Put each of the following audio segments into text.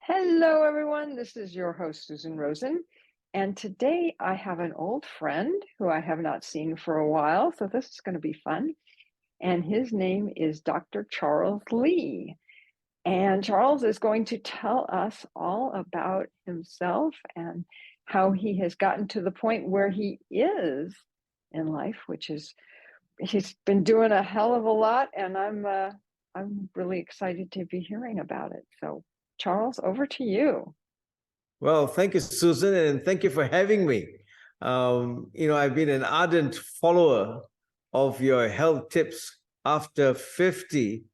Hello, everyone. This is your host, Susan Rosen. And today I have an old friend who I have not seen for a while. So this is going to be fun. And his name is Dr. Charles Lee. And Charles is going to tell us all about himself and how he has gotten to the point where he is in life, which is he's been doing a hell of a lot. And I'm really excited to be hearing about it. So Charles, over to you. Well, thank you, Susan, and thank you for having me. I've been an ardent follower of your health tips after 50,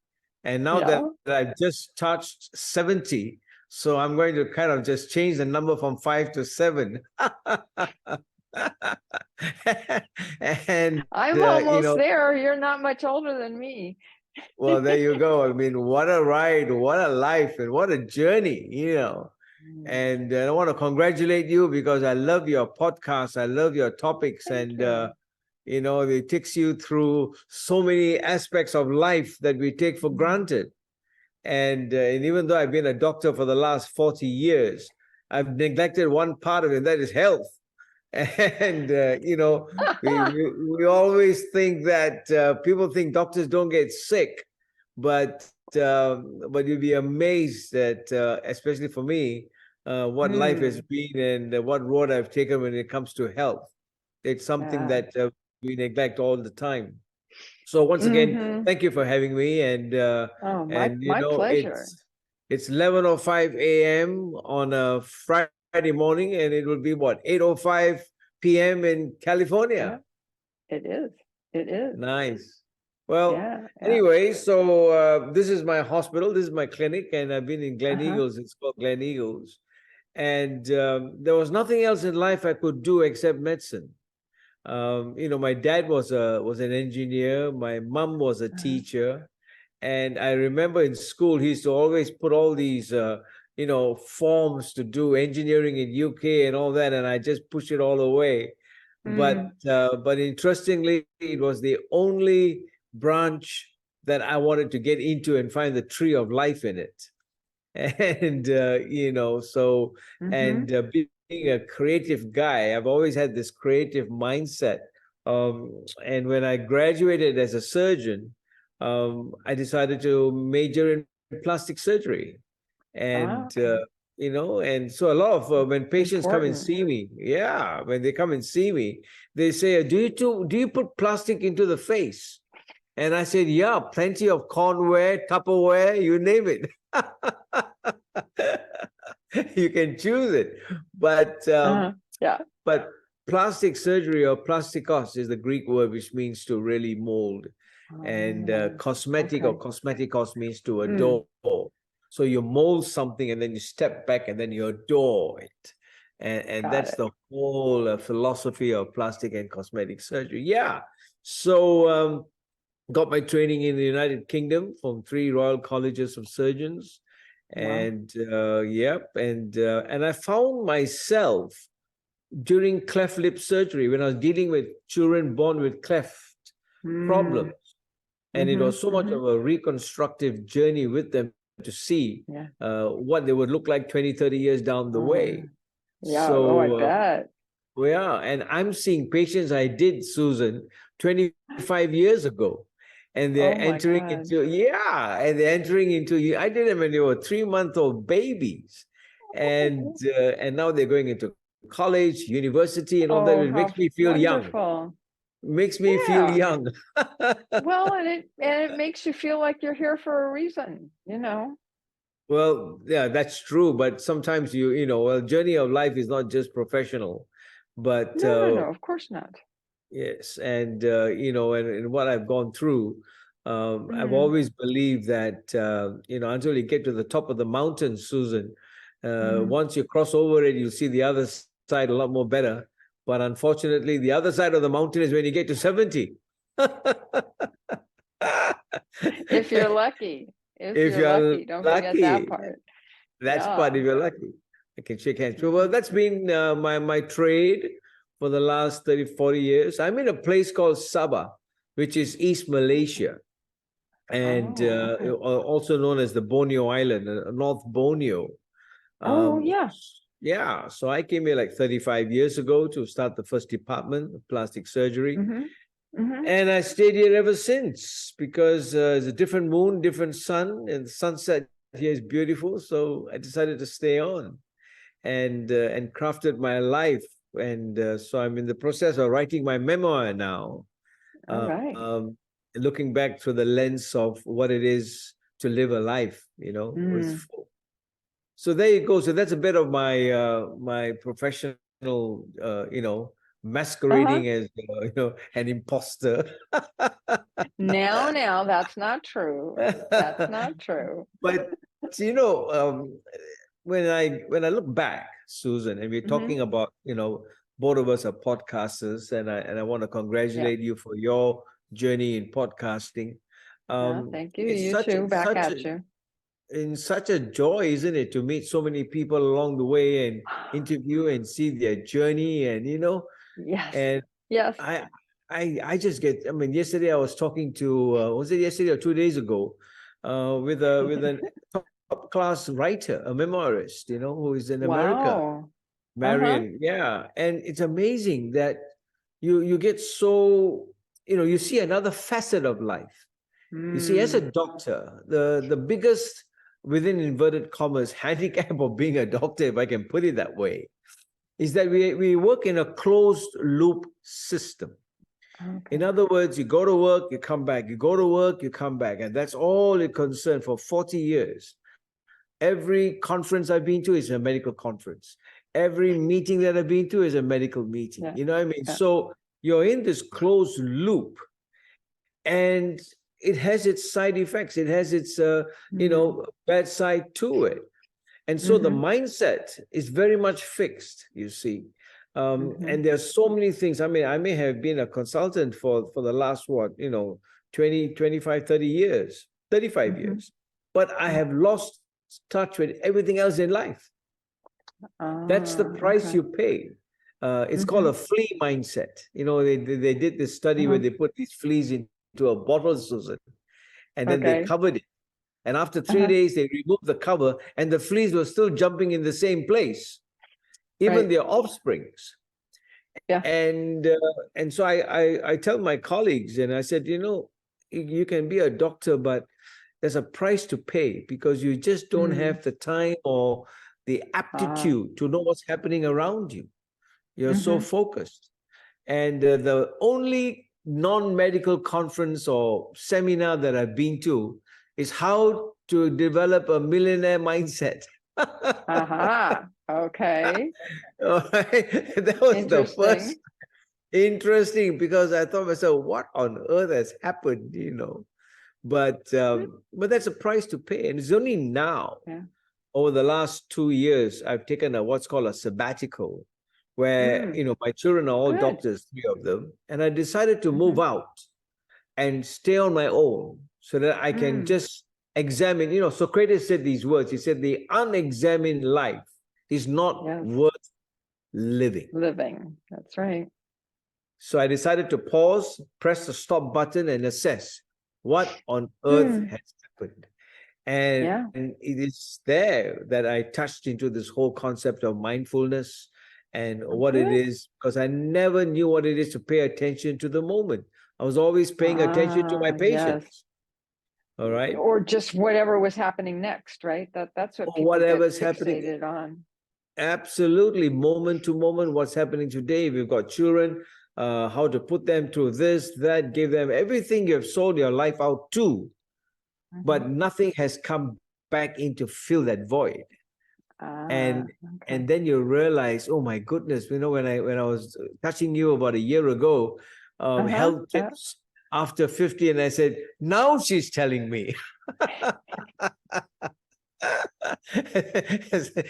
and now that I've just touched 70, so I'm going to kind of just change the number from 5 to 7. And I'm almost there. You're not much older than me. Well, there you go. I mean, what a ride, what a life, and what a journey, And I want to congratulate you because I love your podcast. I love your topics. Thank you. It takes you through so many aspects of life that we take for granted. And even though I've been a doctor for the last 40 years, I've neglected one part of it, that is health. And, we always think that people think doctors don't get sick, but you'll be amazed that, especially for me, what life has been and what road I've taken when it comes to health. It's something that we neglect all the time. So once again, thank you for having me. And my pleasure. It's 11:05 a.m. on a Friday morning, and it will be what, 8:05 p.m. in California. Yeah, it is. Nice. Well, anyway, so this is my hospital, this is my clinic, and I've been in Glen Eagles. It's called Glen Eagles. And there was nothing else in life I could do except medicine. My dad was an engineer, my mom was a teacher, and I remember in school he used to always put all these forms to do engineering in UK and all that, and I just pushed it all away. But interestingly, it was the only branch that I wanted to get into and find the tree of life in it. And being a creative guy, I've always had this creative mindset. And when I graduated as a surgeon, I decided to major in plastic surgery. And and so a lot of when patients come and see me, when they come and see me, they say, do you put plastic into the face? And I said, yeah, plenty of cornware, Tupperware, you name it. You can choose it. But but plastic surgery or plastikos is the Greek word which means to really mold. And cosmetic or cosmetikos means to adore. So you mold something and then you step back and then you adore it. And that's the whole philosophy of plastic and cosmetic surgery. Yeah. So got my training in the United Kingdom from 3 Royal Colleges of Surgeons. And and I found myself during cleft lip surgery when I was dealing with children born with cleft problems. And it was so much of a reconstructive journey with them to see what they would look like 20, 30 years down the way. I bet. And I'm seeing patients I did, Susan, 25 years ago. And they're entering into, I did them when they were 3-month-old babies. And now they're going into college, university, and all that. It makes me feel young. Makes me feel young. Well, and it makes you feel like you're here for a reason, Well, yeah, that's true. But sometimes journey of life is not just professional, but no, of course not. Yes, and and what I've gone through, I've always believed that until you get to the top of the mountain, Susan, once you cross over it, you'll see the other side a lot more better. But unfortunately, the other side of the mountain is when you get to 70. If you're lucky. If you're lucky, don't forget that part. That's part if you're lucky. I can shake hands. Well, that's been my trade for the last 30, 40 years. I'm in a place called Sabah, which is East Malaysia, and also known as the Borneo Island, North Borneo. Oh, yeah. Yeah, so I came here like 35 years ago to start the first department of plastic surgery. And I stayed here ever since because it's a different moon, different sun, and the sunset here is beautiful. So I decided to stay on and crafted my life. And so I'm in the process of writing my memoir now. All right. Looking back through the lens of what it is to live a life, So there you go. So that's a bit of my my professional, masquerading as an imposter. Now, that's not true. That's not true. But when I look back, Susan, and we're talking about both of us are podcasters, and I want to congratulate you for your journey in podcasting. Thank you. You too. Back at you. In such a joy, isn't it, to meet so many people along the way and interview and see their journey, and Yes. And yes, I just get. I mean, yesterday I was talking to was it yesterday or 2 days ago, with an top class writer, a memoirist, who is in America, Marion. Yeah, and it's amazing that you get so you see another facet of life. You see, as a doctor, the biggest, within inverted commas, handicap of being a doctor, if I can put it that way, is that we work in a closed loop system. In other words, you go to work, you come back, you go to work, you come back, and that's all it concerned for 40 years. Every conference I've been to is a medical conference. Every meeting that I've been to is a medical meeting. Yeah. You know what I mean? Yeah. So you're in this closed loop, and it has its side effects. It has its, bad side to it. And so the mindset is very much fixed, you see. And there's so many things. I mean, I may have been a consultant for the last, 20, 25, 30 years, 35 years. But I have lost touch with everything else in life. That's the price you pay. It's called a flea mindset. They did this study where they put these fleas into a bottle, Susan, and then they covered it. And after 3 days, they removed the cover, and the fleas were still jumping in the same place, even their offsprings. Yeah. And so I tell my colleagues, and I said, you can be a doctor, but there's a price to pay because you just don't have the time or the aptitude to know what's happening around you. You're so focused. And the only non-medical conference or seminar that I've been to is how to develop a millionaire mindset. Okay. All right. That was the first. Interesting, because I thought to myself, what on earth has happened, But that's a price to pay. And it's only now, over the last 2 years, I've taken what's called a sabbatical, where, my children are all doctors, 3 of them. And I decided to move out and stay on my own so that I can just examine. Socrates said these words. He said, the unexamined life is not worth living. That's right. So I decided to pause, press the stop button, and assess what on earth has happened. And it is there that I touched into this whole concept of mindfulness and what it is, because I never knew what it is to pay attention to the moment. I was always paying attention to my patients. Yes. All right. Or just whatever was happening next, right? That's what people whatever's get fixated happening on. Absolutely. Moment to moment, what's happening today. We've got children, how to put them through this, that, give them everything you've sold your life out to, but nothing has come back in to fill that void. And then you realize, oh my goodness, when I was touching you about a year ago, health tips after 50, and I said, now she's telling me. I said,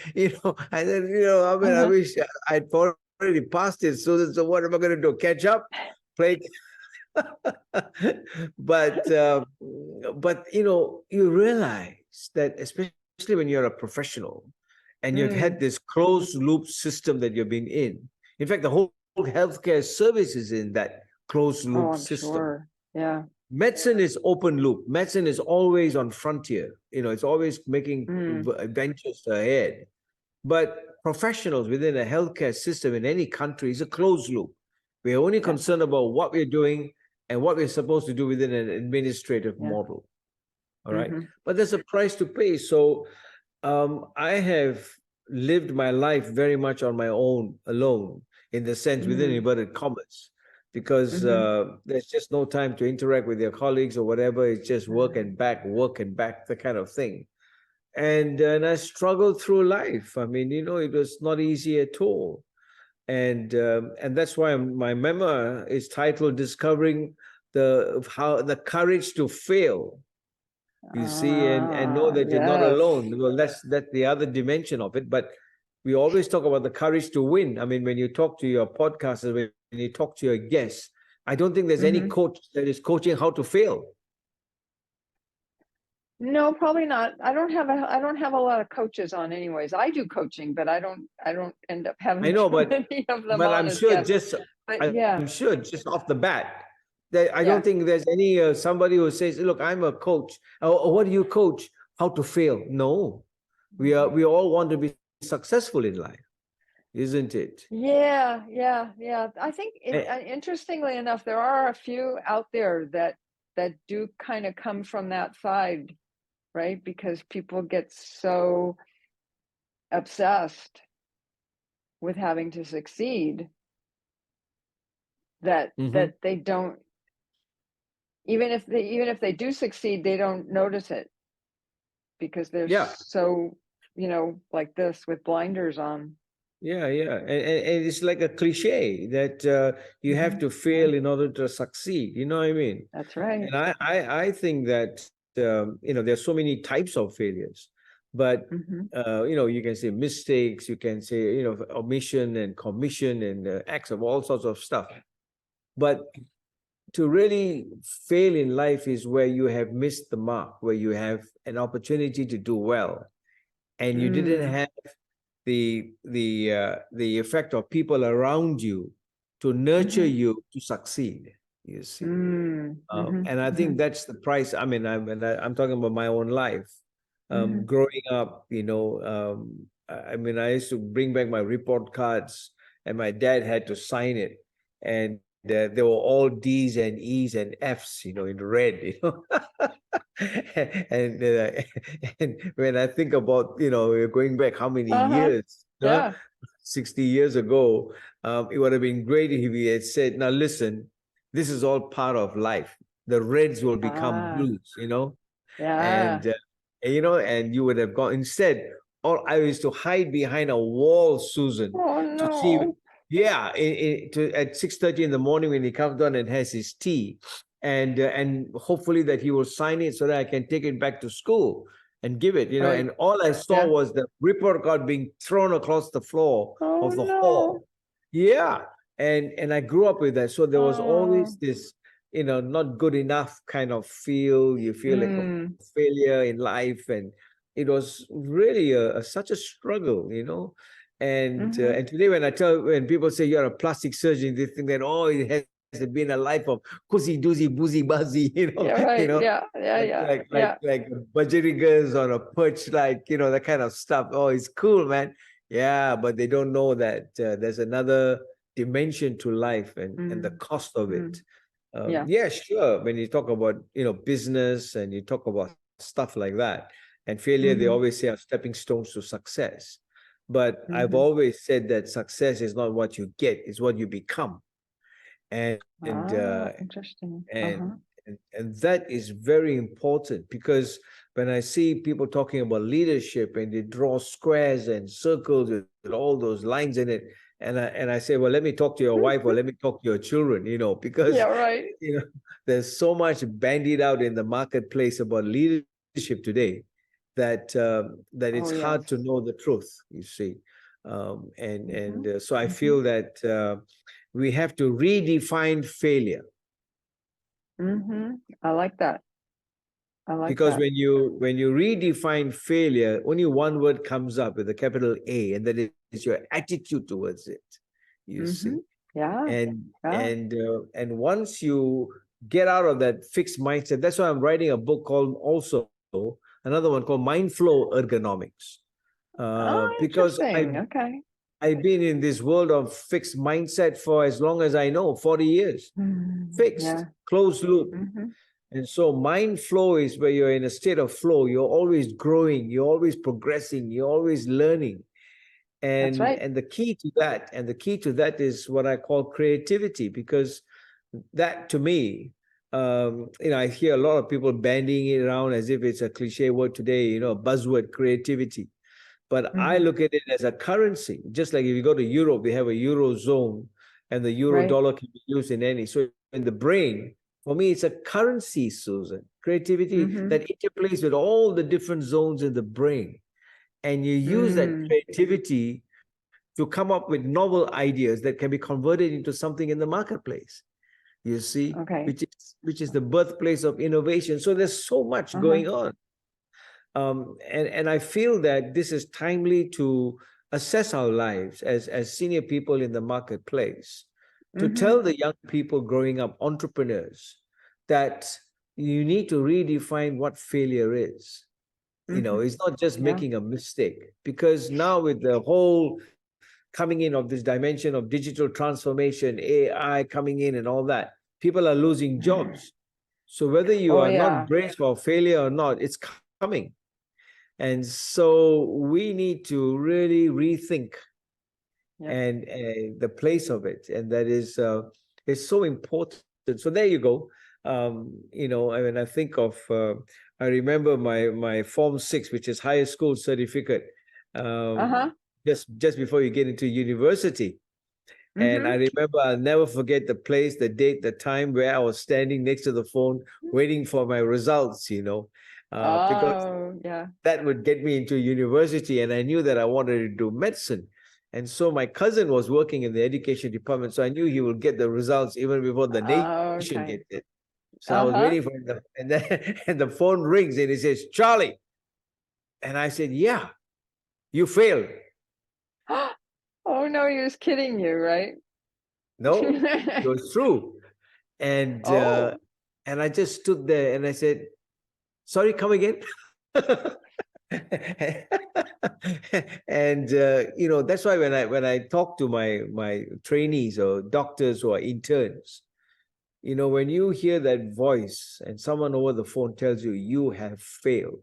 I wish I'd already passed it. So what am I going to do? Catch up? Play? But you realize that, especially when you're a professional and you've had this closed loop system that you've been in. In fact, the whole healthcare service is in that closed loop system. Sure. Yeah. Medicine is open loop. Medicine is always on frontier. It's always making ventures ahead. But professionals within a healthcare system in any country is a closed loop. We're only concerned about what we're doing and what we're supposed to do within an administrative model. All right. But there's a price to pay. So I have lived my life very much on my own, alone, in the sense within inverted commas, because there's just no time to interact with your colleagues or whatever. It's just work and back, the kind of thing. And I struggled through life. I mean, you know, it was not easy at all. And that's why my memoir is titled "Discovering the Courage to Fail." You see, and know that you're not alone. Well, that's the other dimension of it. But we always talk about the courage to win. I mean, when you talk to your podcasters, when you talk to your guests, I don't think there's any coach that is coaching how to fail. No, probably not. I don't have a lot of coaches on anyways. I do coaching, but I don't end up having I know, but many of them but on I'm sure guests. I'm sure just off the bat that I don't think there's any somebody who says, look, I'm a coach. Or what do you coach? How to fail? No. We all want to be successful in life, isn't it? Yeah. I think interestingly enough, there are a few out there that do kind of come from that side, right? Because people get so obsessed with having to succeed that they don't, even if they do succeed, they don't notice it because they're so, you know, like this with blinders on. Yeah. And it's like a cliche that you have to fail in order to succeed. You know what I mean? That's right. And I think that you know, there's so many types of failures, but you know, you can say mistakes, you can say, you know, omission and commission and acts of all sorts of stuff. But to really fail in life is where you have missed the mark, where you have an opportunity to do well, and you didn't have the effect of people around you to nurture you to succeed. You see, and I think that's the price. I mean, I'm talking about my own life. Growing up, you know, I mean, I used to bring back my report cards, and my dad had to sign it, and they were all D's and E's and F's, you know, in red, you know. And when I think about, you know, we're going back how many years, 60 years ago, it would have been great if he had said, now listen, this is all part of life. The reds will become blues, you know. And you know, and you would have gone instead. All I used to hide behind a wall, Susan, to see. Yeah, at 6:30 in the morning when he comes down and has his tea, and hopefully that he will sign it so that I can take it back to school and give it, you know. And all I saw was the report card being thrown across the floor of the hall. Yeah, and I grew up with that, so there was always this, you know, not good enough kind of feel. You feel like a failure in life, and it was really such a struggle, you know. And today when people say you're a plastic surgeon, they think that, oh, it has been a life of cozy doozy boozy buzzy, you know. You know, like budgerigas on a perch, like, you know, that kind of stuff. Oh, it's cool, man. Yeah, but they don't know that there's another dimension to life and the cost of it. Yeah, sure. When you talk about, you know, business and you talk about stuff like that and failure, they always say are stepping stones to success. But I've always said that success is not what you get, it's what you become. And interesting. And that is very important, because when I see people talking about leadership and they draw squares and circles with all those lines in it, and I say, well, let me talk to your wife or let me talk to your children, you know, because you know, there's so much bandied out in the marketplace about leadership today that it's hard to know the truth, you see. So I feel that we have to redefine failure. I like that. Because when you redefine failure, only one word comes up with a capital A, and that is your attitude towards it. You see, and once you get out of that fixed mindset, that's why I'm writing a book called another one called Mind Flow Ergonomics. Because interesting. Okay. I've been in this world of fixed mindset for as long as I know, 40 years. Fixed, Yeah. closed loop. Mm-hmm. And so mind flow is where you're in a state of flow. You're always growing, you're always progressing, you're always learning. That's right. And the key to that is what I call creativity, because that to me, I hear a lot of people bandying it around as if it's a cliche word today, a buzzword, creativity. But I look at it as a currency. Just like if you go to Europe, they have a Eurozone and the euro dollar can be used in any. So in the brain, for me, it's a currency, Susan. Creativity that interplays with all the different zones in the brain. And you use that creativity to come up with novel ideas that can be converted into something in the marketplace. You see, which is the birthplace of innovation. So there's so much going on. And I feel that this is timely to assess our lives as senior people in the marketplace, to tell the young people growing up, entrepreneurs, that you need to redefine what failure is. It's not just making a mistake, because now with the whole coming in of this dimension of digital transformation, AI coming in and all that, people are losing jobs. So whether you are not braced for failure or not, it's coming. And so we need to really rethink and the place of it. And that is so important. So there you go. When I think of, I remember my Form 6, which is higher school certificate, just before you get into university. And I remember, I'll never forget the place, the date, the time where I was standing next to the phone waiting for my results, because that would get me into university. And I knew that I wanted to do medicine. And so my cousin was working in the education department. So I knew he would get the results even before the nation gets it. So I was waiting for him. And the phone rings and he says, "Charlie." And I said, "Yeah, you failed." Oh, no, he was kidding you, right? No, it was true. And I just stood there and I said, "Sorry, come again." And that's why when I talk to my trainees or doctors or interns, when you hear that voice and someone over the phone tells you you have failed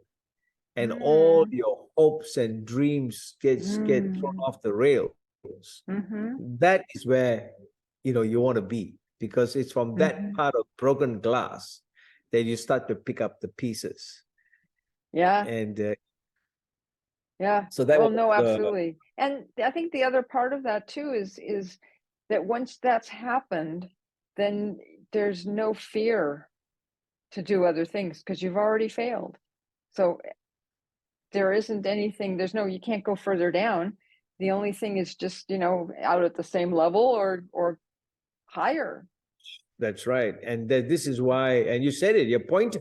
and all your hopes and dreams get thrown off the rails, that is where you want to be, because it's from that part of broken glass that you start to pick up the pieces. And so that absolutely. And I think the other part of that too is that once that's happened, then there's no fear to do other things because you've already failed. So there isn't anything, you can't go further down. The only thing is just, out at the same level or higher. That's right. And this is why, and you said it, your point,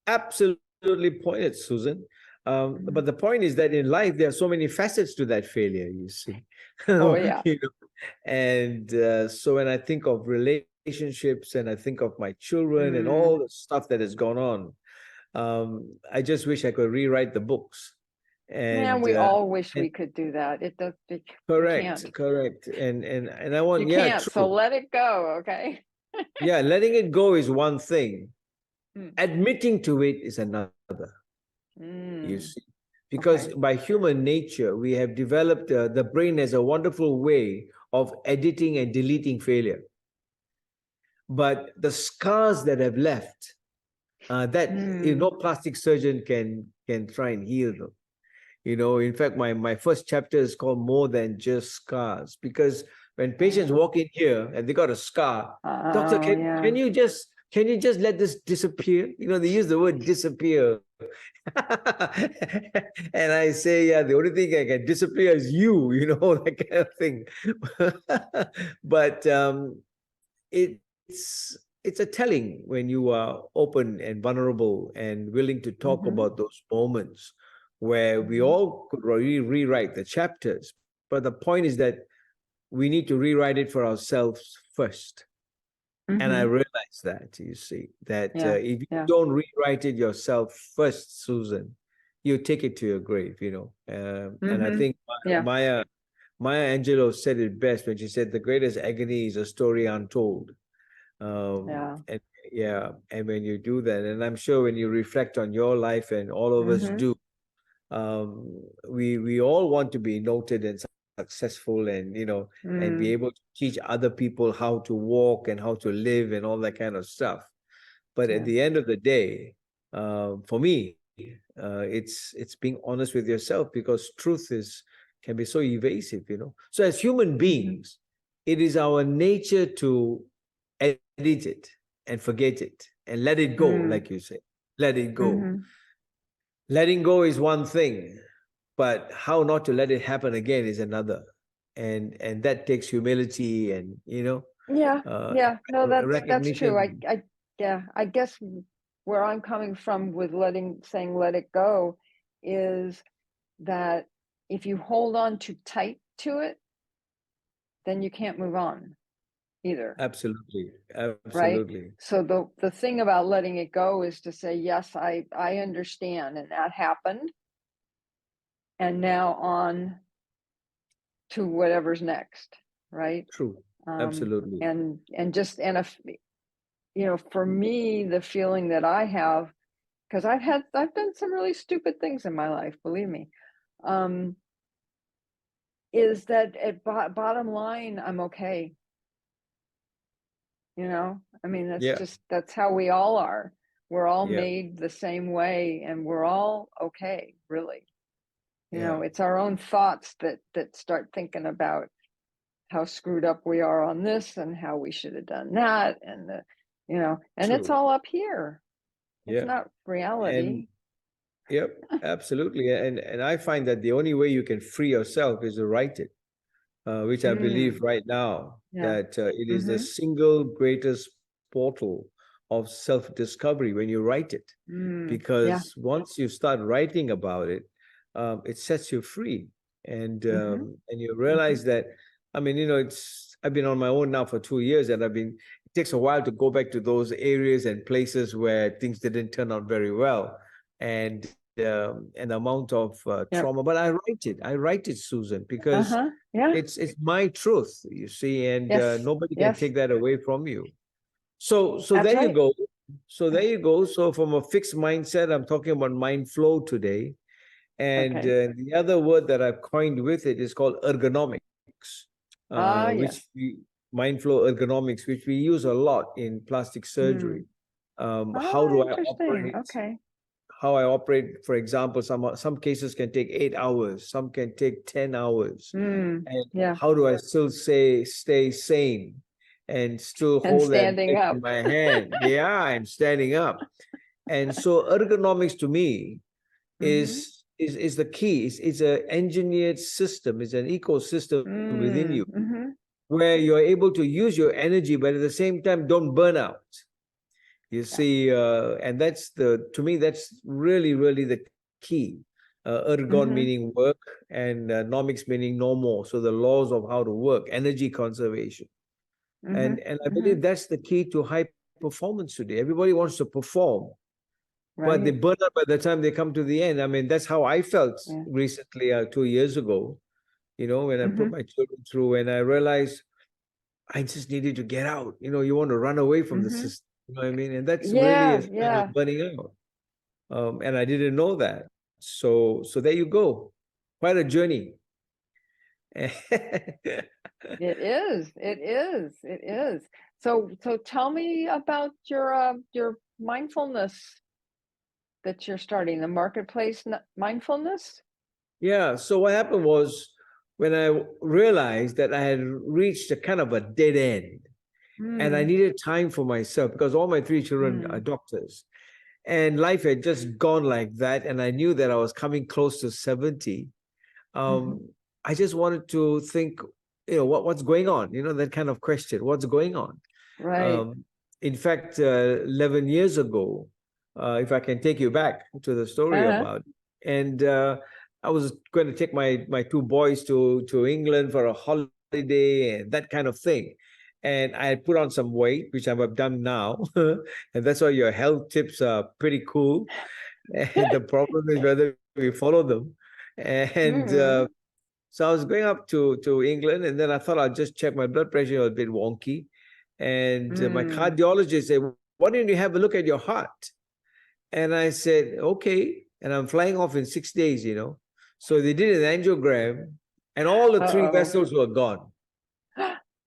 absolutely pointed, Susan. But the point is that in life, there are so many facets to that failure, you see. And so when I think of relationships and I think of my children and all the stuff that has gone on, I just wish I could rewrite the books. And we all wish we could do that. It does. Correct. And I want, you can't, true. So let it go, okay? Yeah, letting it go is one thing. Admitting to it is another. You see, because by human nature, we have developed the brain as a wonderful way of editing and deleting failure. But the scars that have left, no plastic surgeon can try and heal them. In fact, my first chapter is called More Than Just Scars, because when patients walk in here and they got a scar, doctor, can you just let this disappear? They use the word disappear. And I say, the only thing that can disappear is you, that kind of thing. But it's a telling when you are open and vulnerable and willing to talk about those moments where we all could rewrite the chapters. But the point is that we need to rewrite it for ourselves first. And I realize that, you see, that if you don't rewrite it yourself first, Susan, you take it to your grave, And I think Yeah. Maya Angelou said it best when she said, the greatest agony is a story untold. Yeah. And when you do that, and I'm sure when you reflect on your life, and all of us do, we all want to be noted and successful, and and be able to teach other people how to walk and how to live and all that kind of stuff. But at the end of the day, for me, it's being honest with yourself, because truth can be so evasive, So as human beings, it is our nature to edit it and forget it and let it go, like you say. Let it go. Letting go is one thing, but how not to let it happen again is another. And that takes humility and, Yeah. No, that's true. I guess where I'm coming from with saying let it go is that if you hold on too tight to it, then you can't move on either. Absolutely. Right? So the thing about letting it go is to say, yes, I understand, and that happened, and now on to whatever's next, right? True. Absolutely. And if for me, the feeling that I have, because I've done some really stupid things in my life, believe me, is that at bottom line, I'm okay. I mean, that's how we all are. We're all made the same way, and we're all okay, really. It's our own thoughts that start thinking about how screwed up we are on this and how we should have done that, and and it's all up here. It's not reality. Absolutely. And I find that the only way you can free yourself is to write it, which I believe right now that it is the single greatest portal of self-discovery when you write it. Because once you start writing about it, it sets you free. And you realize that, I mean, I've been on my own now for 2 years, and it takes a while to go back to those areas and places where things didn't turn out very well. And an amount of trauma, but I write it, Susan, because it's my truth, you see, and nobody can take that away from you. So there you go. So from a fixed mindset, I'm talking about mind flow today. And the other word that I've coined with it is called ergonomics, mind flow ergonomics, which we use a lot in plastic surgery. How do I operate? How I operate, for example, some cases can take 8 hours, some can take 10 hours. And how do I still stay sane and still hold that in my hand? I'm standing up. And so ergonomics to me is the key. It's an engineered system. It's an ecosystem within you where you're able to use your energy, but at the same time, don't burn out. You see, and to me, that's really, really the key. Ergon meaning work, and nomics meaning no more. So the laws of how to work, energy conservation. And I believe that's the key to high performance today. Everybody wants to perform, but they burn out by the time they come to the end. I mean, that's how I felt recently, 2 years ago, when I put my children through, and I realized I just needed to get out. You want to run away from the system. You know what I mean? And that's really a sign of burning out. And I didn't know that. So there you go. Quite a journey. It is. So tell me about your mindfulness that you're starting, the Marketplace Mindfulness. Yeah. So what happened was, when I realized that I had reached a kind of a dead end, and I needed time for myself, because all my 3 children are doctors, and life had just gone like that. And I knew that I was coming close to 70. I just wanted to think, what's going on? That kind of question, what's going on? Right. In fact, 11 years ago, if I can take you back to the story about it, and I was going to take my 2 boys to England for a holiday and that kind of thing. And I had put on some weight, which I've done now. And that's why your health tips are pretty cool. And the problem is whether we follow them. And so I was going up to England, and then I thought I'd just check my blood pressure was a bit wonky. And my cardiologist said, why don't you have a look at your heart? And I said, okay. And I'm flying off in 6 days, So they did an angiogram, and all the three vessels were gone.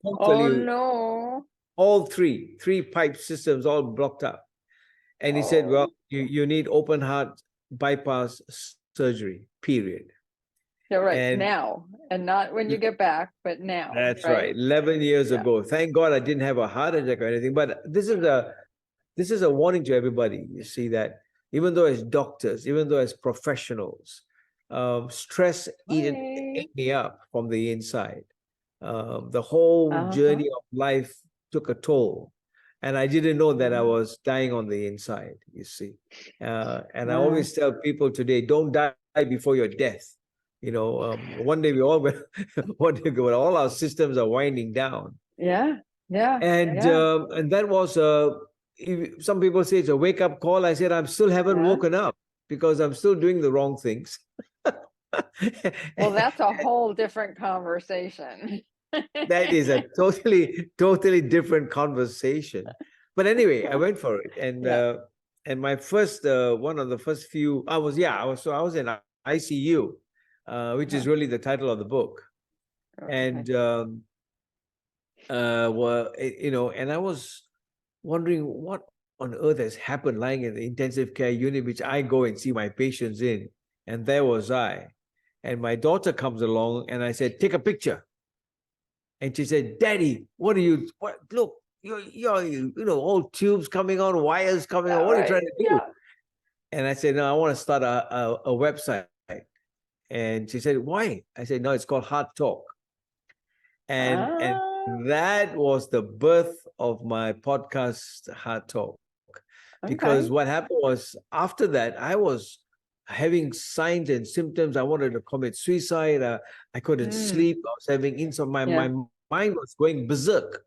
Oh, no. All three pipe systems all blocked up. And he said, well, you need open heart bypass surgery, period. Yeah, right. And now, and not when you get back, but now. That's right. 11 years ago. Thank God I didn't have a heart attack or anything. But this is a warning to everybody. You see that even though as doctors, even though as professionals, stress ate me up from the inside. The whole journey of life took a toll. And I didn't know that I was dying on the inside, you see. And I always tell people today, don't die before your death. One day when all our systems are winding down. And that was some people say it's a wake-up call. I said, I still haven't woken up because I'm still doing the wrong things. Well, that's a whole different conversation. That is a totally different conversation. But anyway, I went for it. And my first one of the first few, I was in ICU, which is really the title of the book. And and I was wondering what on earth has happened lying in the intensive care unit, which I go and see my patients in. And there was I. And my daughter comes along, and I said, take a picture. And she said, Daddy, look, you're all tubes coming on, wires coming on. What are you trying to do? And I said, no, I want to start a website. And she said, why? I said, no, it's called Heart Talk. And that was the birth of my podcast, Heart Talk. Because what happened was after that, I was having signs and symptoms. I wanted to commit suicide. I couldn't sleep. I was having insomnia. My mind was going berserk.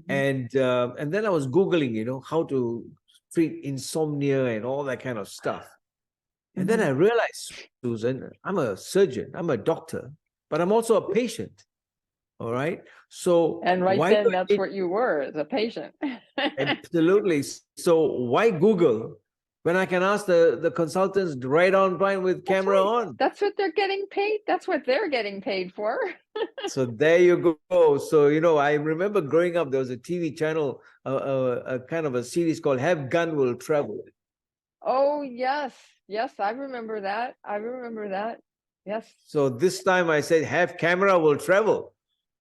And then I was Googling, how to treat insomnia and all that kind of stuff. And then I realized, Susan, I'm a surgeon, I'm a doctor, but I'm also a patient. All right. So then that's what you were, as a patient. Absolutely. So why Google when I can ask the consultants right on point with camera on? That's what they're getting paid. That's what they're getting paid for. So there you go. So, I remember growing up, there was a TV channel, a kind of a series called Have Gun Will Travel. Oh, yes. Yes, I remember that. Yes. So this time I said, Have Camera Will Travel.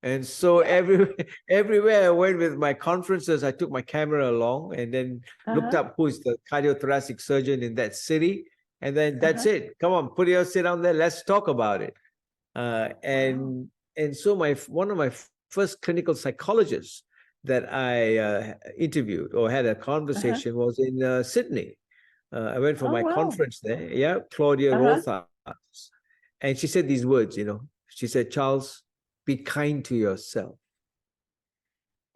And so everywhere I went with my conferences, I took my camera along and then looked up who is the cardiothoracic surgeon in that city. And then that's it. Come on, sit down there. Let's talk about it. And so one of my first clinical psychologists that I interviewed or had a conversation was in Sydney. I went for my conference there. Yeah, Claudia Rothart. And she said these words, she said, Charles, be kind to yourself.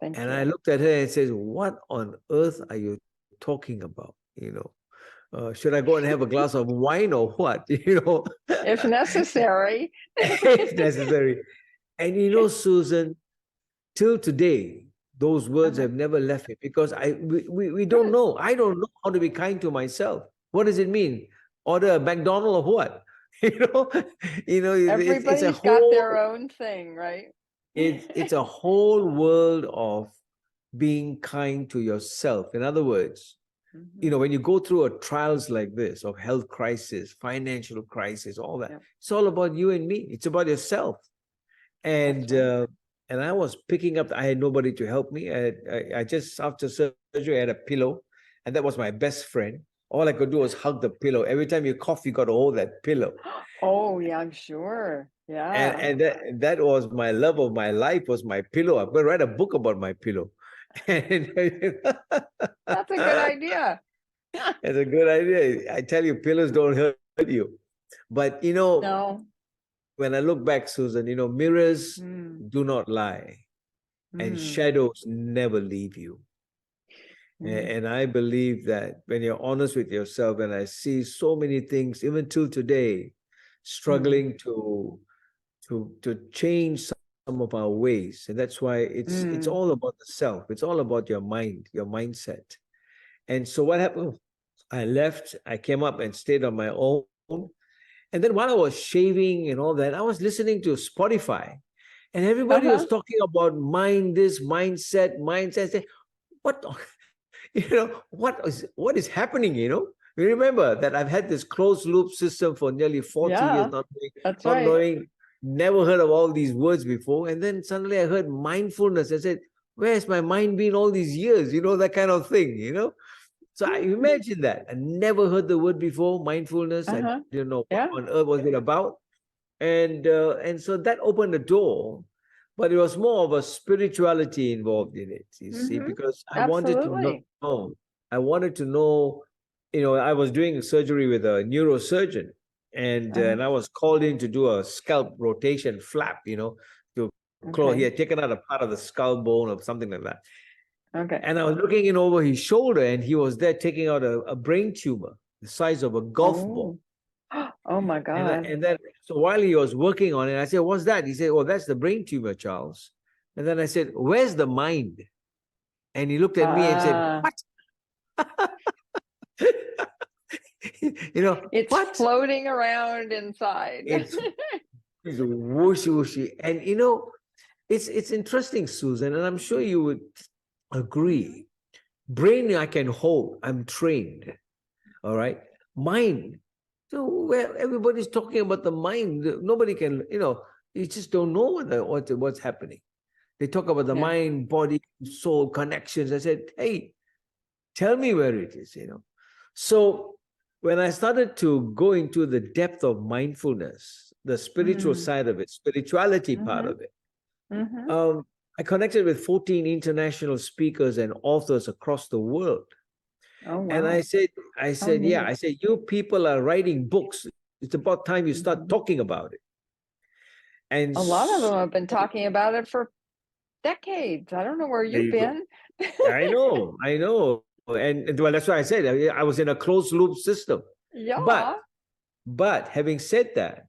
Thank you. I looked at her and said, what on earth are you talking about? Should I go and have a glass of wine or what? If necessary. If necessary. And Susan, till today, those words have never left me because we don't know. I don't know how to be kind to myself. What does it mean? Order a McDonald's or what? Everybody's got their own thing, right? It's a whole world of being kind to yourself. In other words, when you go through trials like this of health crisis, financial crisis, all that, it's all about you and me. It's about yourself. And I was picking up, I had nobody to help me. I just, after surgery, I had a pillow, and that was my best friend. All I could do was hug the pillow. Every time you cough, you got to hold that pillow. Oh, yeah, I'm sure. Yeah. And that was my love of my life, was my pillow. I'm going to write a book about my pillow. That's a good idea. It's a good idea. I tell you, pillows don't hurt you. But, no. When I look back, Susan, mirrors do not lie. And shadows never leave you. And I believe that when you're honest with yourself, and I see so many things, even till today, struggling to change some of our ways. And that's why it's all about the self. It's all about your mind, your mindset. And so what happened? I left, I came up and stayed on my own. And then while I was shaving and all that, I was listening to Spotify. And everybody was talking about mind, this mindset. I said, what, what is happening, You remember that I've had this closed loop system for nearly 40 years, not knowing, never heard of all these words before. And then suddenly I heard mindfulness. I said, where's my mind been all these years? That kind of thing, So I imagine that. I never heard the word before, mindfulness. I didn't know what on earth was it about. And so that opened the door. But it was more of a spirituality involved in it, you see, because I wanted to know. I wanted to know, I was doing surgery with a neurosurgeon, and I was called in to do a scalp rotation flap, to close. He had taken out a part of the skull bone or something like that. Okay. And I was looking in over his shoulder, and he was there taking out a brain tumor the size of a golf ball. Oh my God. And then, so while he was working on it, I said, what's that? He said, oh, that's the brain tumor, Charles. And then I said, where's the mind? And he looked at me and said, what? It's what? Floating around inside. It's whooshy. And it's interesting, Susan, and I'm sure you would agree. Brain I can hold. I'm trained. All right. Mind. So where everybody's talking about the mind, nobody can, you just don't know what's happening. They talk about the mind, body, soul connections. I said, hey, tell me where it is, So when I started to go into the depth of mindfulness, the spiritual side of it, spirituality part of it, I connected with 14 international speakers and authors across the world. Oh, wow. And I said, you people are writing books. It's about time you start talking about it. And a lot of them have been talking about it for decades. I don't know where you've been. I know. And well, that's why I said I was in a closed loop system. Yeah. But having said that,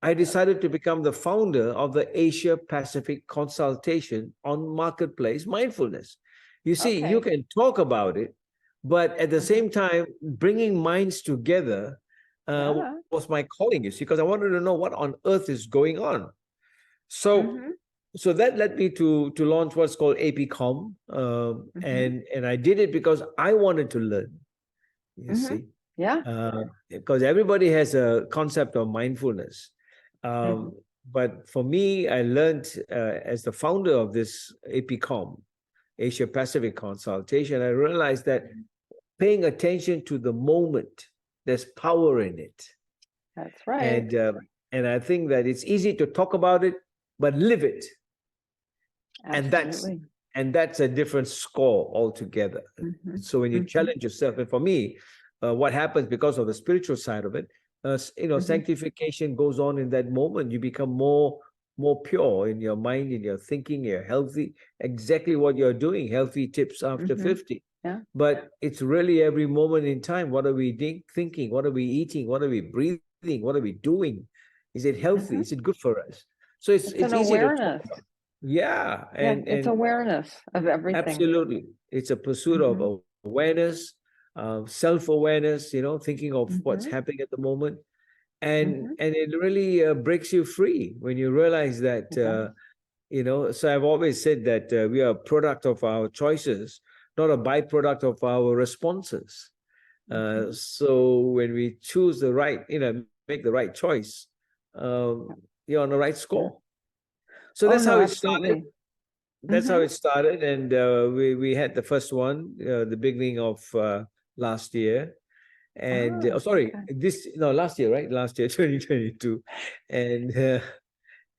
I decided to become the founder of the Asia Pacific Consultation on Marketplace Mindfulness. You see, you can talk about it, but at the same time, bringing minds together was my calling, you see, because I wanted to know what on earth is going on. So, so that led me to launch what's called APCOM, and I did it because I wanted to learn. You see, because everybody has a concept of mindfulness, but for me, I learned as the founder of this APCOM, Asia Pacific Consultation, I realized that paying attention to the moment, there's power in it. That's right. And I think that it's easy to talk about it, but live it. Absolutely. And that's a different score altogether. So when you challenge yourself, and for me, what happens because of the spiritual side of it, sanctification goes on in that moment. You become more pure in your mind, in your thinking. You're healthy. Exactly what you're doing. Healthy tips after 50. Yeah. But it's really every moment in time. What are we thinking? What are we eating? What are we breathing? What are we doing? Is it healthy? Is it good for us? So it's an easy awareness. to talk about. Yeah. And it's awareness of everything. Absolutely. It's a pursuit of awareness, self-awareness, thinking of what's happening at the moment. And it really breaks you free when you realize that, so I've always said that we are a product of our choices, not a byproduct of our responses. So when we choose the right, make the right choice, you're on the right score. So that's how it started. That's how it started. And we had the first one, the beginning of last year. And last year, right? Last year, 2022. And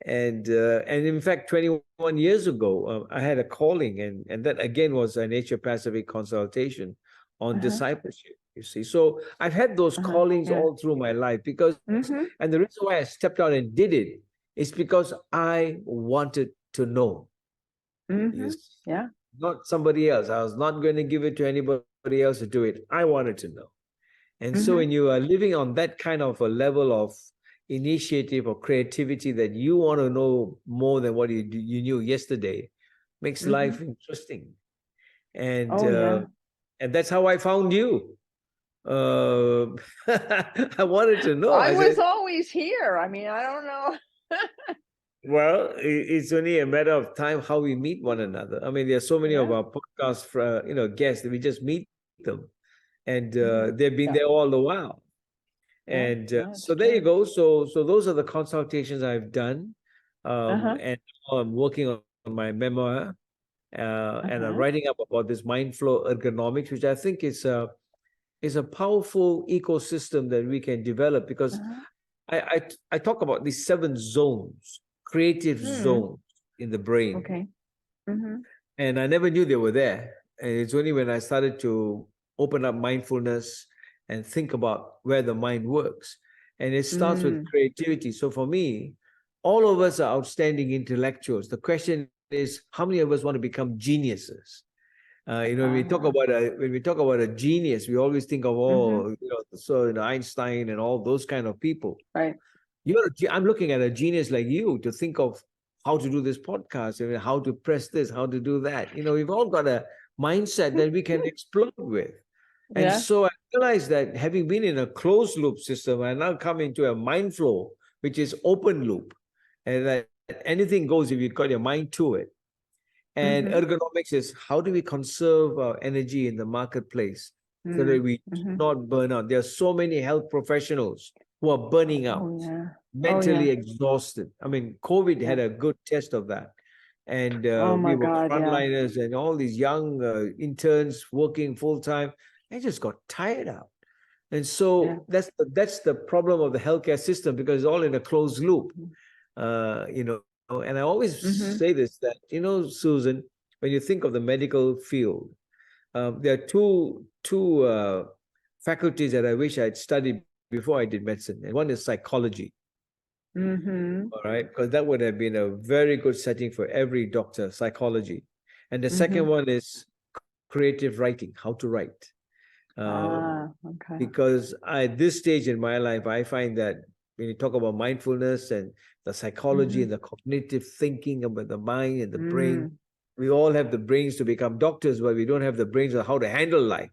in fact, 21 years ago, I had a calling, and that again was an Asia Pacific Consultation on discipleship, you see. So I've had those callings all through my life because, and the reason why I stepped out and did it is because I wanted to know. Yeah. not somebody else. I was not going to give it to anybody else to do it. I wanted to know. And so when you are living on that kind of a level of initiative or creativity that you want to know more than what you knew yesterday, makes life interesting. And and that's how I found you. I wanted to know. I was always here. I mean, I don't know. Well, it's only a matter of time how we meet one another. I mean, there are so many of our podcast, guests that we just meet them, and they've been there all the while. And so there you go. So those are the consultations I've done, and I'm working on my memoir, and I'm writing up about this mind flow ergonomics, which I think is a powerful ecosystem that we can develop, because I talk about these 7 zones, creative zones in the brain. Okay. And I never knew they were there. And it's only when I started to open up mindfulness and think about where the mind works. And it starts with creativity. So for me, all of us are outstanding intellectuals. The question is, how many of us want to become geniuses? When we talk about a genius, we always think of Einstein and all those kind of people. Right. I'm looking at a genius like you to think of how to do this podcast, and how to press this, how to do that. We've all got a mindset that we can explode with. And so I realized that having been in a closed loop system, I now come into a mind flow, which is open loop, and that anything goes if you've got your mind to it. And ergonomics is, how do we conserve our energy in the marketplace so that we do not burn out? There are so many health professionals who are burning out, mentally exhausted. I mean, COVID had a good test of that. And we were frontliners and all these young interns working full time. They just got tired out. And so that's the problem of the healthcare system, because it's all in a closed loop. And I always say this, that, Susan, when you think of the medical field, there are two faculties that I wish I'd studied before I did medicine. And one is psychology. All right, because that would have been a very good setting for every doctor, psychology. And the second one is creative writing, how to write. Because at this stage in my life, I find that when you talk about mindfulness and the psychology and the cognitive thinking about the mind and the brain, we all have the brains to become doctors, but we don't have the brains of how to handle life.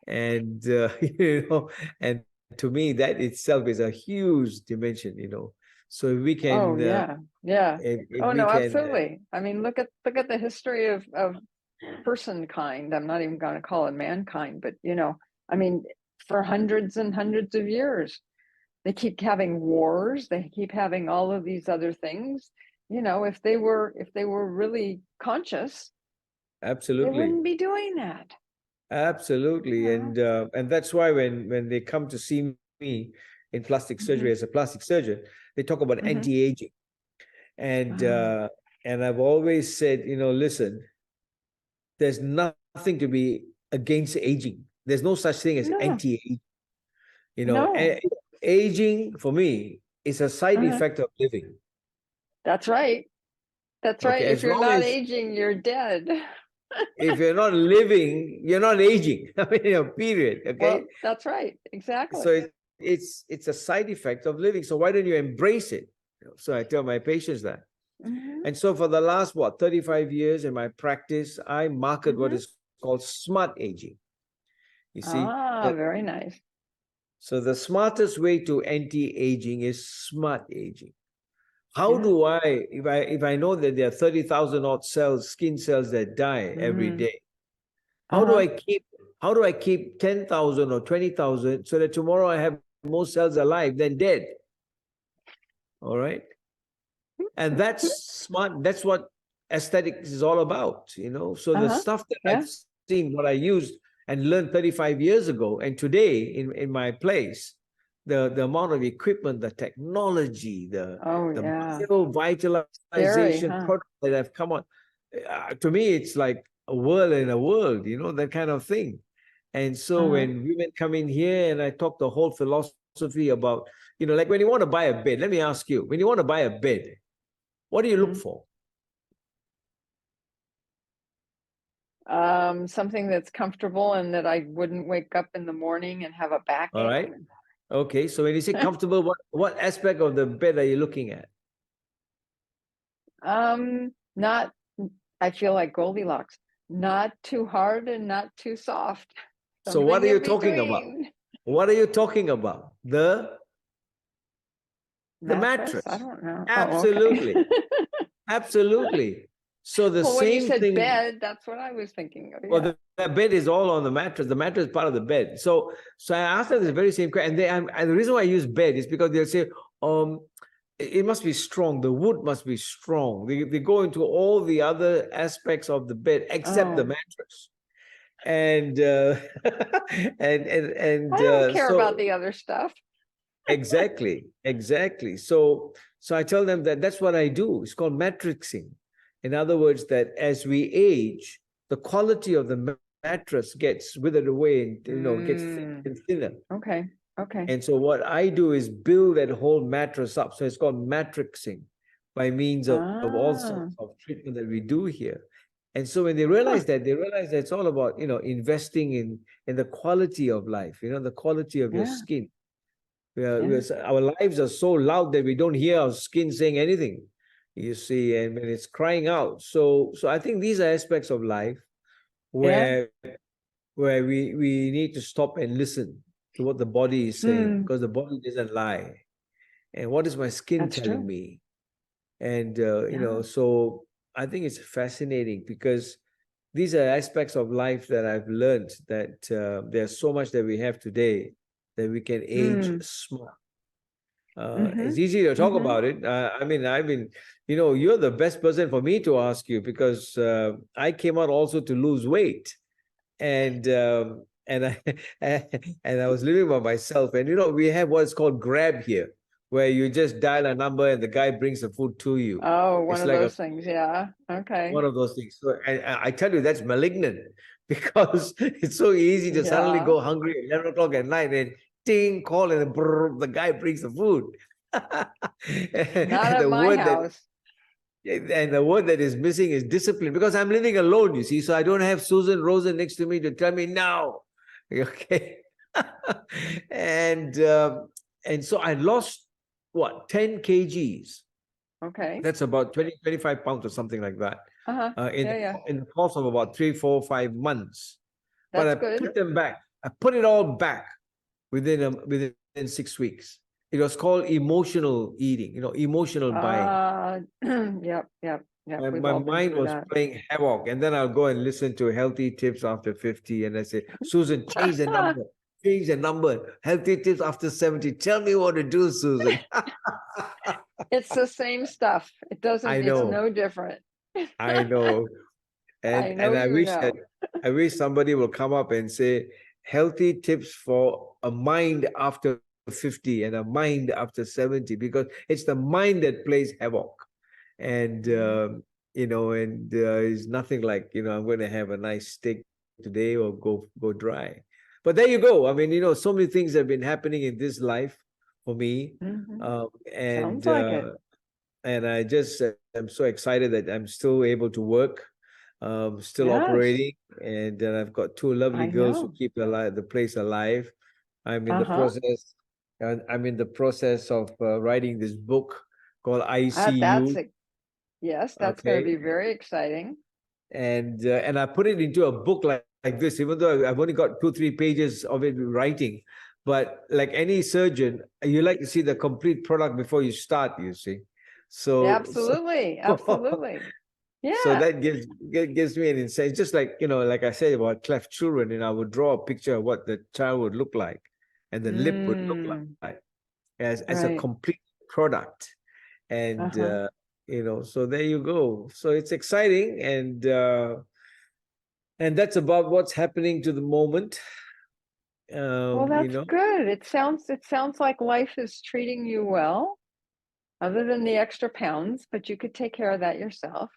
And, and to me, that itself is a huge dimension, So if we can... absolutely. I mean, look at the history of personkind. I'm not even going to call it mankind, but, I mean, for hundreds and hundreds of years, they keep having wars. They keep having all of these other things. If they were really conscious, absolutely, they wouldn't be doing that. Absolutely, and that's why when they come to see me in plastic surgery as a plastic surgeon, they talk about anti-aging, and I've always said, listen, there's nothing to be against aging. There's no such thing as anti-aging. Aging for me is a side effect of living. That's right. That's right. If you're not aging, you're dead. If you're not living, you're not aging. I mean, period. Okay. Well, that's right. Exactly. So it's a side effect of living. So why don't you embrace it? So I tell my patients that. And so for the last 35 years in my practice, I market what is called smart aging. You see? Very nice. So the smartest way to anti-aging is smart aging. How do I, if I know that there are 30,000 odd skin cells that die every day, how do I keep 10,000 or 20,000 so that tomorrow I have more cells alive than dead? All right. And that's smart. That's what aesthetics is all about, So the stuff that I've seen, what I used and learned 35 years ago, and today in my place, the amount of equipment, the technology, the biovitalization products that have come on, to me, it's like a world in a world, that kind of thing. And so when women come in here and I talk the whole philosophy about, like when you want to buy a bed, let me ask you, when you want to buy a bed, what do you look for? Something that's comfortable and that I wouldn't wake up in the morning and have a backache. All right. Okay. So when you say comfortable, what aspect of the bed are you looking at? Not, I feel like Goldilocks, not too hard and not too soft. So what are you talking about? What are you talking about? The mattress. I don't know. Absolutely. Oh, okay. Absolutely. So the well, same when you said thing. Bed, that's what I was thinking of. Yeah. Well, the bed is all on the mattress. The mattress is part of the bed. So I asked them this very same question. And the reason why I use bed is because they'll say, it must be strong. The wood must be strong. They go into all the other aspects of the bed except the mattress. And I don't care about the other stuff. Exactly. So I tell them that that's what I do. It's called matrixing. In other words, that as we age, the quality of the mattress gets withered away and gets thinner and thinner. Okay. And so what I do is build that whole mattress up. So it's called matrixing by means of all sorts of treatment that we do here. And so when they realize that, it's all about, investing in the quality of life, the quality of your skin. Our lives are so loud that we don't hear our skin saying anything, you see, and when it's crying out. So I think these are aspects of life where we need to stop and listen to what the body is saying, because the body doesn't lie. And what is my skin telling me? And, so I think it's fascinating because these are aspects of life that I've learned that there's so much that we have today that we can age smart. It's easy to talk about it. I've been, you're the best person for me to ask you because I came out also to lose weight. And I was living by myself. And, we have what's called Grab here, where you just dial a number and the guy brings the food to you. Oh, one of those things. Yeah. Okay. One of those things. So I tell you, that's malignant because it's so easy to suddenly go hungry at 11 o'clock at night and ding, call, and the guy brings the food. Not at my house. And the word that is missing is discipline, because I'm living alone, you see, so I don't have Susan Rosen next to me to tell me now. Okay. And so I lost 10 kgs. Okay. That's about 25 pounds or something like that. In the course of about 3, 4, 5 months. But I put them back. I put it all back within 6 weeks. It was called emotional eating, emotional buying. Yep. My mind was playing havoc. And then I'll go and listen to Healthy Tips After 50. And I say, Susan, change the number. Change the number. Healthy Tips After 70. Tell me what to do, Susan. It's the same stuff. It doesn't, I know. It's no different. I know. And I wish somebody will come up and say, healthy tips for a mind after 50 and a mind after 70, because it's the mind that plays havoc. And, it's nothing like, I'm going to have a nice steak today or go dry. But there you go. I mean, so many things have been happening in this life for me. Sounds like it. And I just am so excited that I'm still able to work, still operating, and then I've got 2 lovely girls who keep the place alive. I'm in the process. I'm in the process of writing this book called ICU. That's going to be very exciting. And I put it into a book like this, even though I've only got 2-3 pages of it writing. But like any surgeon, you like to see the complete product before you start, you see. So absolutely. Yeah. So that gives me an insight. Just like, like I said about cleft children, and I would draw a picture of what the child would look like and the lip would look like as a complete product. And so there you go. So it's exciting, and that's about what's happening to the moment. Well, that's good. It sounds like life is treating you well, other than the extra pounds, but you could take care of that yourself.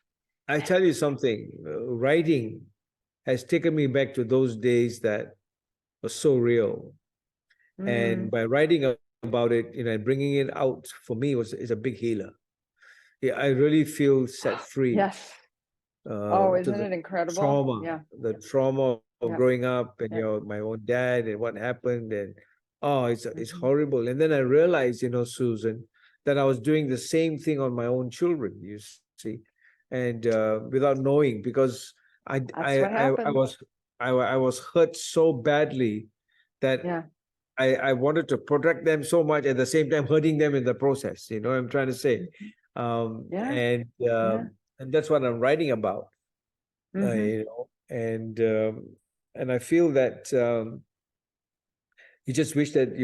I tell you something, writing has taken me back to those days that were so real. And by writing about it, and bringing it out, for me is a big healer. Yeah, I really feel set free. Yes. Oh, to isn't the it incredible? trauma, Yeah. the trauma of Yep. growing up and Yep. my own dad and what happened, and it's Mhm. horrible. And then I realized, Susan, that I was doing the same thing on my own children, you see, and without knowing, because That's what I happened. I was hurt so badly that Yeah. I wanted to protect them so much, at the same time hurting them in the process. You know what I'm trying to say? Mhm. Yeah. Yeah. And that's what I'm writing about. Mm-hmm. And I feel that you just wish that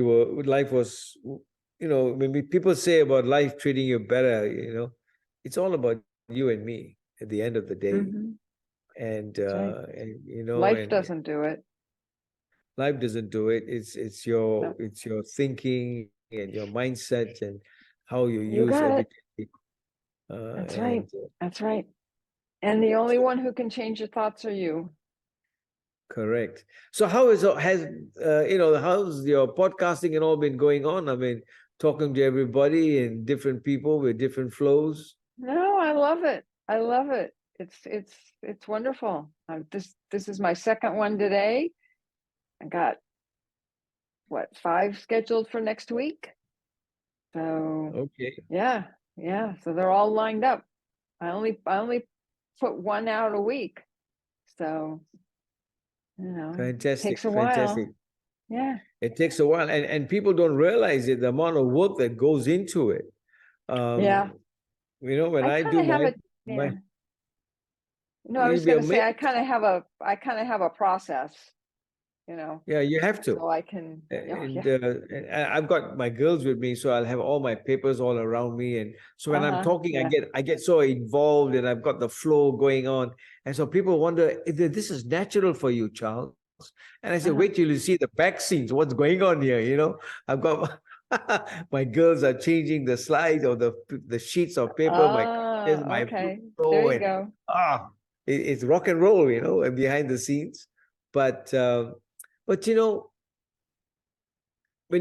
life was, when people say about life treating you better, it's all about you and me at the end of the day. Mm-hmm. And That's right. and Life doesn't do it. life doesn't do it. It's No. your thinking and your mindset and how you You use got it. everything. That's right. And That's right. And the only one who can change your thoughts are you. Correct. So how's your podcasting and all been going on? I mean, talking to everybody and different people with different flows. No, I love it. I love it. It's wonderful. This is my second one today. I got 5 scheduled for next week. So Okay. yeah. So they're all lined up. I only put one out a week. So it takes a while. Fantastic. Yeah. It takes a while, and people don't realize it, the amount of work that goes into it. Yeah. When I I kind do of have my a yeah. No, I you'll was be going to say amazed. I kind of have a process, Yeah, you have to. so I can. And I've got my girls with me, so I'll have all my papers all around me. And so when I'm talking, Yeah. I get so involved, and I've got the flow going on. And so people wonder if this is natural for you, Charles. And I say, wait till you see the back scenes. What's going on here? I've got my girls are changing the slides or the sheets of paper. My Okay. There flow, you and go. it's rock and roll, and behind the scenes. But when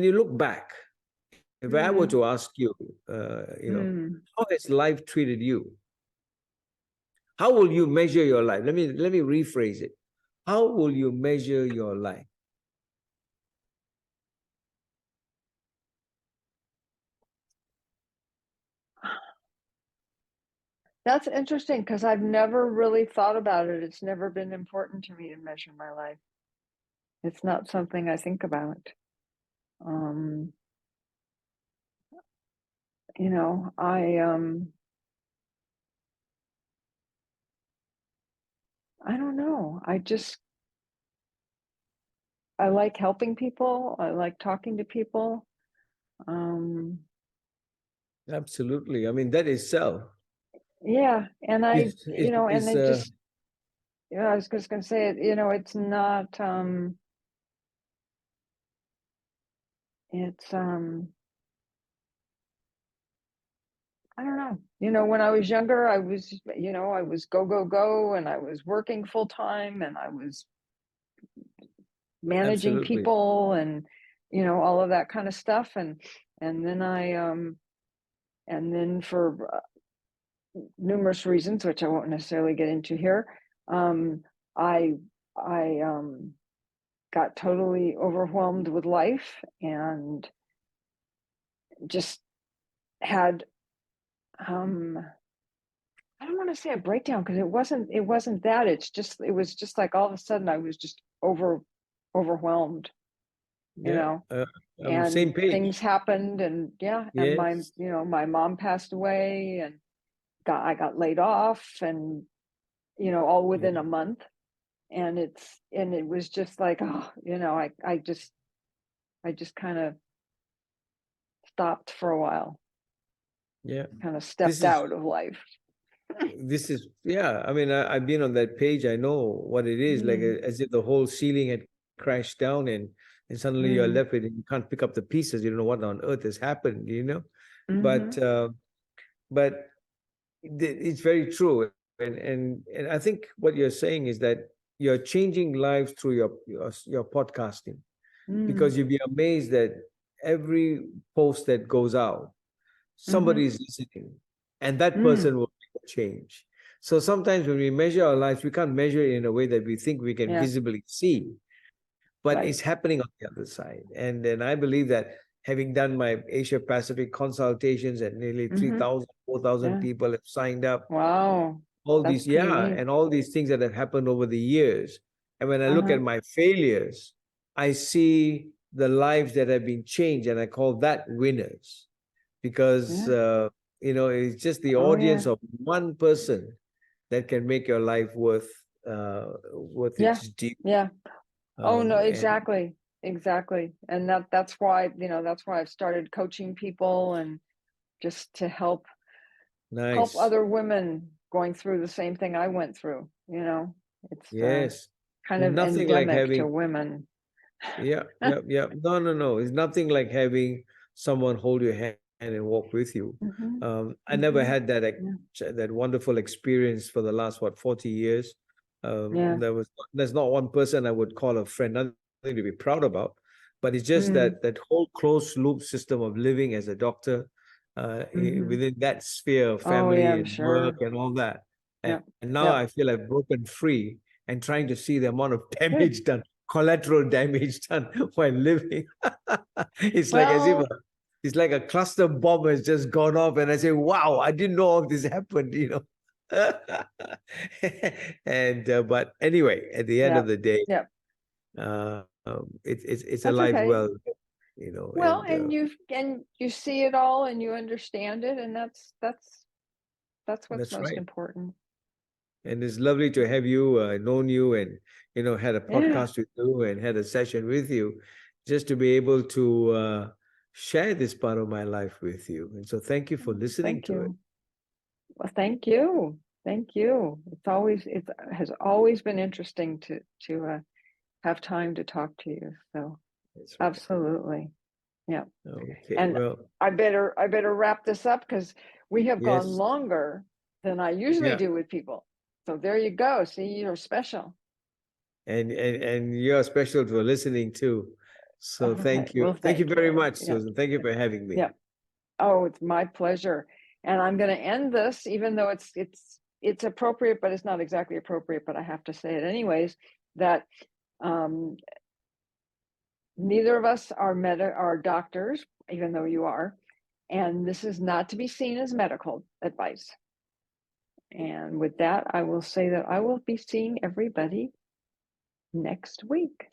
you look back, if I were to ask you, how has life treated you? How will you measure your life? Let me rephrase it. How will you measure your life? That's interesting because I've never really thought about it. It's never been important to me to measure my life. It's not something I think about. I don't know. I like helping people. I like talking to people. Absolutely. I mean, that itself Yeah, and I is just, I was just going to say it, it's not, it's, I don't know. When I was younger, I was go, go, go, and I was working full time, and I was managing absolutely. people, and, all of that kind of stuff. And then and then for numerous reasons, which I won't necessarily get into here, I, I, got totally overwhelmed with life and just had I don't want to say a breakdown because it wasn't that. It was just like all of a sudden I was just overwhelmed, Yeah. and Same page. things happened, and and Yes. my mom passed away, and I got laid off, and all within Yeah. a month. And it was just like, I just kind of stopped for a while, Yeah. kind of This stepped is out of life. yeah. I mean, I've been on that page. I know what it is, like Mm, as if the whole ceiling had crashed down, and suddenly you're mm, left with it. You can't pick up the pieces. You don't know what on earth has happened. But mm-hmm, but it's very true. And I think what you're saying is that you're changing lives through your podcasting, mm, because you'd be amazed that every post that goes out, mm-hmm, somebody is listening, and that mm, person will make a change. So sometimes when we measure our lives, we can't measure it in a way that we think we can visibly see, but it's happening on the other side. And then I believe that having done my Asia Pacific consultations, and nearly 3,000, 4,000 people have signed up. Wow. All these, and all these things that have happened over the years. And when I look at my failures, I see the lives that have been changed, and I call that winners, because it's just the audience of one person that can make your life worth its deep. Yeah. Oh no, exactly. And that's why, that's why I've started coaching people, and just to help other women going through the same thing I went through. It's kind of nothing endemic like having to women. Yeah. No. It's nothing like having someone hold your hand and walk with you. I never had that wonderful experience for the last 40 years. There's not one person I would call a friend, nothing to be proud about, but it's just that whole closed loop system of living as a doctor within that sphere of family and work and all that. And now I feel I've broken free and trying to see the amount of damage done, collateral damage done while living. It's like as if it's like a cluster bomb has just gone off, and I say, wow, I didn't know all this happened, And but anyway, at the end of the day, it's a life well, Well, and you see it all, and you understand it, and that's what's most important. And it's lovely to have you, known you, and had a podcast with you and had a session with you, just to be able to share this part of my life with you. And so thank you for listening to it. Well, thank you. It has always been interesting to have time to talk to you. So absolutely. Yeah. Okay. And I better wrap this up, because we have gone longer than I usually do with people. So there you go. See, you're special. And you're special for listening too. So thank you. Well, thank you very much, Susan. Thank you for having me. Yeah. Oh, it's my pleasure. And I'm going to end this, even though it's appropriate, but it's not exactly appropriate, but I have to say it anyways, that neither of us are doctors, even though you are. And this is not to be seen as medical advice. And with that, I will say that I will be seeing everybody next week.